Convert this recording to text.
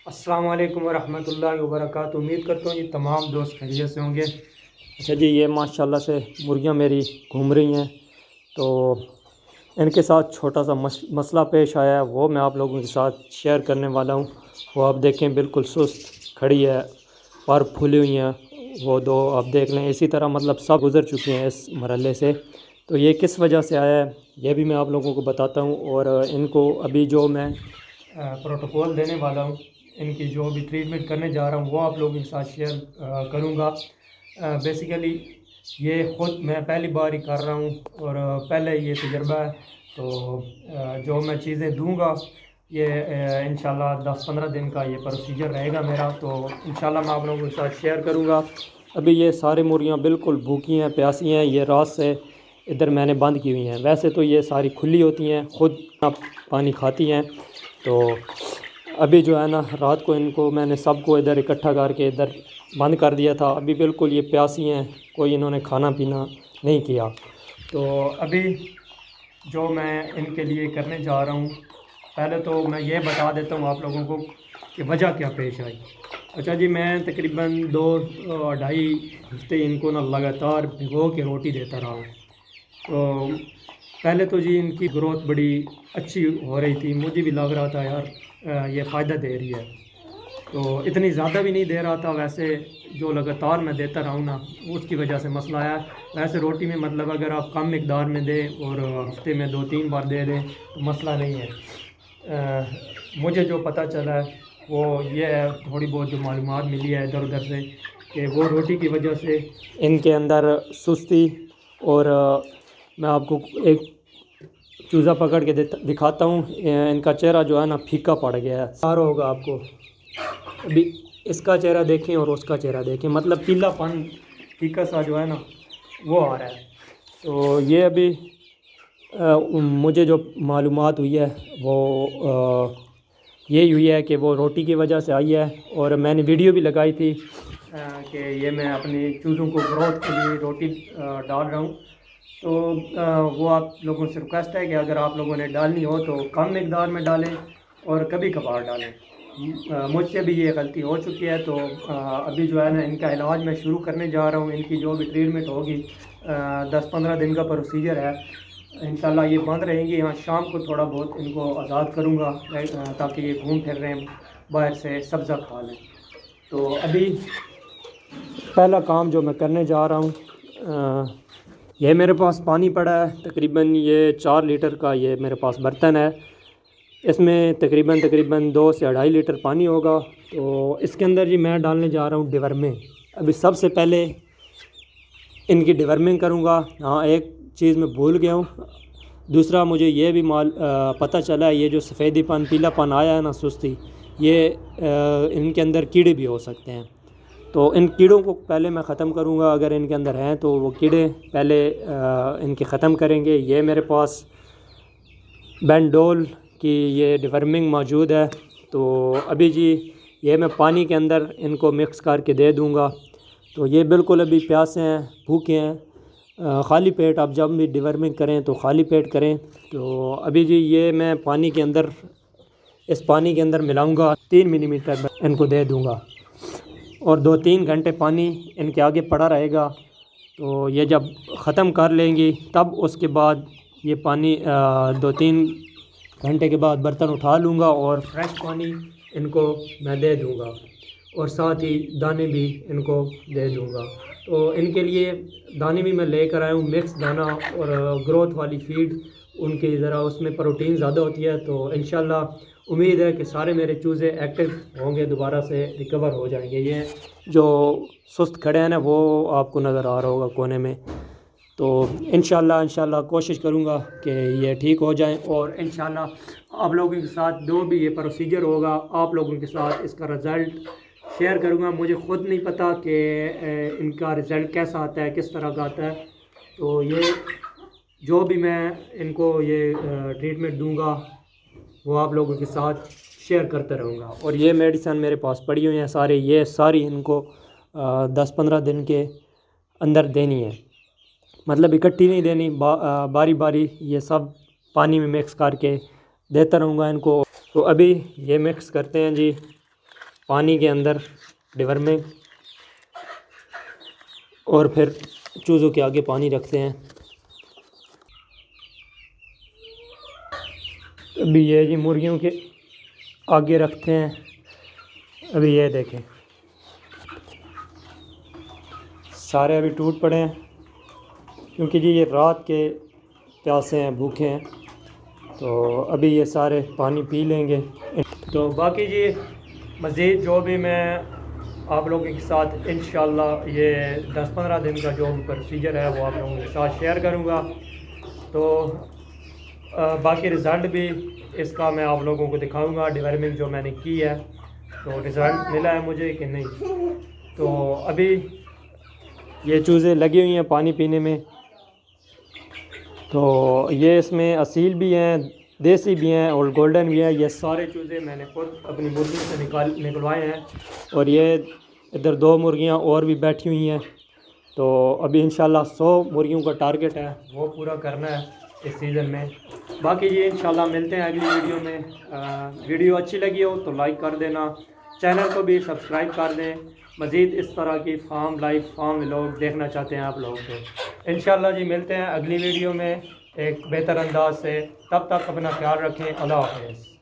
अस्सलाम वालेकुम वरहमतुल्लाहि वबरकातुहू। उम्मीद करता हूँ ये तमाम दोस्त खैरियत से होंगे। अच्छा जी, ये माशाल्लाह से मुर्गियाँ मेरी घूम रही हैं, तो इनके साथ छोटा सा मसला पेश आया है, वो मैं आप लोगों के साथ शेयर करने वाला हूँ। वो आप देखें, बिल्कुल सुस्त खड़ी है, पर फूली हुई हैं वो दो, आप देख लें। इसी तरह मतलब सब गुज़र चुके हैं इस मरहले से। तो ये किस वजह से आया है ये भी मैं आप लोगों को बताता हूँ, और इनको अभी जो मैं प्रोटोकॉल देने वाला हूँ, इनकी जो भी ट्रीटमेंट करने जा रहा हूँ वो आप लोगों के साथ शेयर करूँगा। बेसिकली ये ख़ुद मैं पहली बार ही कर रहा हूँ और पहले ये तजर्बा है। तो जो मैं चीज़ें दूंगा ये इंशाल्लाह 10-15 दिन का ये प्रोसीजर रहेगा मेरा, तो इंशाल्लाह मैं आप लोगों के साथ शेयर करूँगा। अभी ये सारी मुर्गियाँ बिल्कुल भूखी हैं, प्यासी हैं, ये रात से इधर मैंने बंद की हुई हैं। वैसे तो ये सारी खुली होती हैं, ख़ुद पानी खाती हैं। तो अभी जो है ना, रात को इनको मैंने सबको इधर इकट्ठा करके इधर बंद कर दिया था। अभी बिल्कुल ये प्यासी हैं, कोई इन्होंने खाना पीना नहीं किया। तो अभी जो मैं इनके लिए करने जा रहा हूँ, पहले तो मैं ये बता देता हूँ आप लोगों को कि वजह क्या पेश आई। अच्छा जी, मैं तकरीबन 2-2.5 हफ्ते इनको ना लगातार भिगो के रोटी देता रहा हूँ। तो पहले तो जी इनकी ग्रोथ बड़ी अच्छी हो रही थी, मुझे भी लग रहा था यार ये फ़ायदा दे रही है। तो इतनी ज़्यादा भी नहीं दे रहा था, वैसे जो लगातार मैं देता रहा हूँ ना, उसकी वजह से मसला आया। वैसे रोटी में मतलब अगर आप कम मिकदार में दें और हफ्ते में 2-3 बार दे दें तो मसला नहीं है। मुझे जो पता चला है वो ये है, थोड़ी बहुत जो मालूमात मिली है इधर उधर से, कि वो रोटी की वजह से इनके अंदर सुस्ती, और मैं आपको एक चूज़ा पकड़ के दिखाता हूँ। इनका चेहरा जो है ना फीका पड़ गया है, सारा होगा आपको। अभी इसका चेहरा देखें और उसका चेहरा देखें, मतलब पीलापन फीका सा जो है ना वो आ रहा है। तो ये अभी मुझे जो मालूमात हुई है वो यही हुई है कि वो रोटी की वजह से आई है। और मैंने वीडियो भी लगाई थी कि ये मैं अपनी चूज़ों को ग्रोथ के लिए रोटी डाल रहा हूँ। तो वो आप लोगों से रिक्वेस्ट है कि अगर आप लोगों ने डालनी हो तो कम मिकदार में डालें और कभी कभार डालें। मुझसे भी ये गलती हो चुकी है। तो अभी जो है ना, इनका इलाज मैं शुरू करने जा रहा हूँ। इनकी जो भी ट्रीटमेंट होगी 10-15 दिन का प्रोसीजर है। इंशाल्लाह ये बंद रहेंगी। यहाँ शाम को थोड़ा बहुत इनको आज़ाद करूँगा ताकि ये घूम फिर रहे हैं, बाहर से सब्ज़ा खा लें। तो अभी पहला काम जो मैं करने जा रहा हूँ, ये मेरे पास पानी पड़ा है, तकरीबन ये 4 लीटर का ये मेरे पास बर्तन है। इसमें तकरीबन 2 से 2.5 लीटर पानी होगा। तो इसके अंदर जी मैं डालने जा रहा हूँ डिवर्मिंग। अभी सबसे पहले इनकी डिवर्मिंग करूँगा। हाँ, एक चीज़ मैं भूल गया हूँ। दूसरा मुझे ये भी पता चला है, ये जो सफ़ेदीपन पीलापन आया है ना, सुस्ती, ये इनके अंदर कीड़े भी हो सकते हैं। तो इन कीड़ों को पहले मैं ख़त्म करूँगा। अगर इनके अंदर हैं तो वो कीड़े पहले इनके ख़त्म करेंगे। ये मेरे पास बेंडोल की ये डिवर्मिंग मौजूद है। तो अभी जी ये मैं पानी के अंदर इनको मिक्स करके दे दूँगा। तो ये बिल्कुल अभी प्यासे हैं, भूखे हैं। ख़ाली पेट आप जब भी डिवर्मिंग करें तो ख़ाली पेट करें। तो अभी जी ये मैं पानी के अंदर, इस पानी के अंदर मिलाऊँगा, 3 मिलीमीटर इनको दे दूँगा और 2-3 घंटे पानी इनके आगे पड़ा रहेगा। तो ये जब ख़त्म कर लेंगी तब उसके बाद ये पानी 2-3 घंटे के बाद बर्तन उठा लूँगा और फ्रेश पानी इनको मैं दे दूँगा, और साथ ही दाने भी इनको दे दूँगा। तो इनके लिए दाने भी मैं लेकर आया हूँ, मिक्स दाना और ग्रोथ वाली फीड। उनकी ज़रा उसमें प्रोटीन ज़्यादा होती है। तो इंशाल्लाह उम्मीद है कि सारे मेरे चूज़े एक्टिव होंगे, दोबारा से रिकवर हो जाएंगे। ये जो सुस्त खड़े हैं ना, वो आपको नज़र आ रहा होगा कोने में। तो इंशाल्लाह कोशिश करूँगा कि ये ठीक हो जाएं, और इंशाल्लाह आप लोगों के साथ जो भी ये प्रोसीजर होगा, आप लोगों के साथ इसका रिज़ल्ट शेयर करूँगा। मुझे ख़ुद नहीं पता कि इनका रिज़ल्ट कैसा आता है, किस तरह का आता है। तो ये जो भी मैं इनको ये ट्रीटमेंट दूँगा वो आप लोगों के साथ शेयर करता रहूँगा। और ये मेडिसन मेरे पास पड़ी हुई हैं सारे, ये सारी इनको 10-15 दिन के अंदर देनी है, मतलब इकट्ठी नहीं देनी, बारी बारी ये सब पानी में मिक्स करके देता रहूँगा इनको। तो अभी ये मिक्स करते हैं जी। पानी के अंदर डिवर्मिंग, और फिर चूज़ों के आगे पानी रखते हैं। अभी ये जी मुर्गियों के आगे रखते हैं। अभी ये देखें सारे अभी टूट पड़े हैं, क्योंकि जी ये रात के प्यासे हैं, भूखे हैं, तो अभी ये सारे पानी पी लेंगे। तो बाकी जी मज़ीद जो भी मैं आप लोगों के साथ इंशाल्लाह ये 10-15 दिन का जो प्रोसीजर है वो आप लोगों के साथ शेयर करूँगा। तो बाकी रिज़ल्ट भी इसका मैं आप लोगों को दिखाऊंगा, डिवर्मिंग जो मैंने की है तो रिज़ल्ट मिला है मुझे कि नहीं। तो अभी ये चूज़ें लगी हुई हैं पानी पीने में, तो ये इसमें असील भी हैं, देसी भी हैं और गोल्डन भी हैं। ये सारे चूज़े मैंने खुद अपनी मुर्गियों से निकलवाए हैं, और ये इधर 2 मुर्गियां और भी बैठी हुई हैं। तो अभी इंशाल्लाह 100 मुर्गियों का टारगेट है, वो पूरा करना है इस सीज़न में। बाकी ये इंशाल्लाह मिलते हैं अगली वीडियो में। वीडियो अच्छी लगी हो तो लाइक कर देना, चैनल को भी सब्सक्राइब कर दें। मज़ीद इस तरह की फार्म लाइफ, फार्म व्लॉग देखना चाहते हैं आप लोगों को, इंशाल्लाह जी मिलते हैं अगली वीडियो में एक बेहतर अंदाज से। तब तक अपना ख्याल रखें। अल्लाह हाफ़िज़।